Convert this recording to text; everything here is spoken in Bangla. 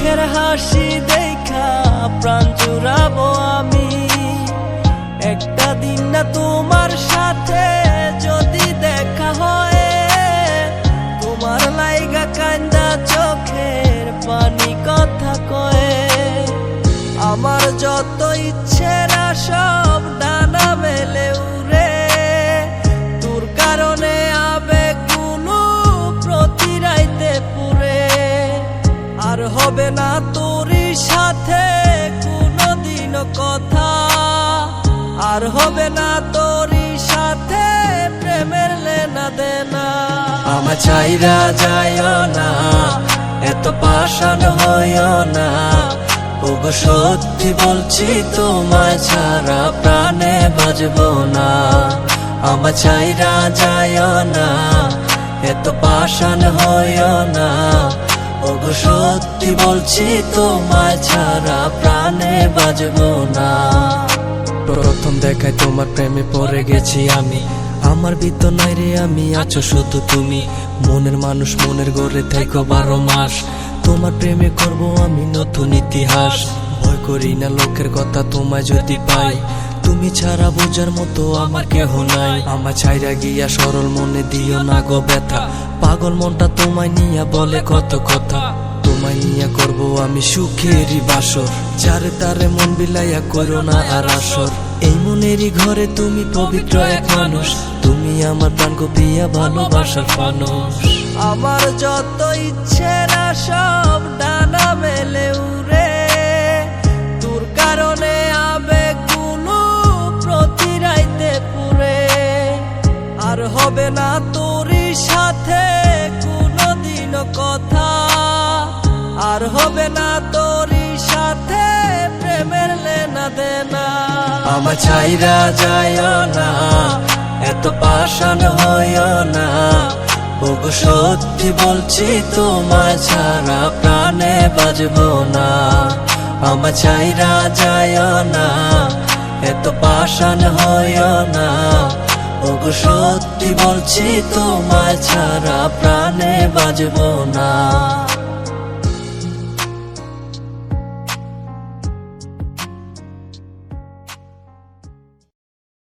মুখের হাসি দেখা প্রাণ জুড়াবো আমি। একটা দিন না তোমার সাথে যদি দেখা হয়, তোমার লাইগা কান্দা চোখের পানি কথা কয়ে। আমার যত ইচ্ছেরা সব ডানা মেলে উড়ে, তোর কারণে আবেগগুলো প্রতি রাইতে পুরে। আর হবে না তোরই সাথে কোনোদিনও কথা, আর হবে না তোরই সাথে প্রেমের লেনা দেনা। আমার চাইরা যাইও না, এত পাষাণ হইও না। ওগো সত্যি বলছি তোমায় ছাড়া প্রাণে বাজবো না। আমার চাইরা যাইও না, এত পাষাণ হইও না। ওগো সত্যি বলছি তোমায় ছাড়া প্রাণে বাজবো না। প্রথম দেখায় তোমার প্রেমে পড়ে গেছি আমি, আমার ভিতর নাই রে আমি, আছো শুধু তুমি। মনের মানুষ মনের গড়ে থেকো 12 মাস, তোমার প্রেমে করব আমি নতুন ইতিহাস। ভয় করি না লোকের কথা তোমায় যদি পাই, তুমি ছাড়া বোঝার মতো আমার কেহ নাই। আমার ছাইরা গিয়া সরল মনে দিও না গো ব্যথা, পাগল মনটা তোমায় নিয়া বলে কত কথা। তোমায় নিয়া করব আমি সুখেরই বাসর, যারে তারে মন বিলাইয়া করো না আর আসর। এই মনেরই ঘরে তুমি পবিত্র এক মানুষ, তুমি আমার প্রাণ গো প্রিয়া ভালোবাসার মানুষ। আমার যত ইচ্ছেরা সব ডানা মেলে উড়ে, তোর কারণে আবেগগুলো প্রতি রাইতে পুরে। আর হবে না তোরই সাথে কোনোদিনও কথা, আর হবে না তোরই সাথে প্রেমের লেনা দেনা। আমার চাইরা যাইও না, এত পাষাণ হইও না। ওগো সত্যি বলছি তোমায় ছাড়া প্রাণে বাজবো না। আমার চাইরা যাইও না, এত পাষাণ হইও না। ওগো সত্যি বলছি তোমায় ছাড়া প্রাণে বাজবো না।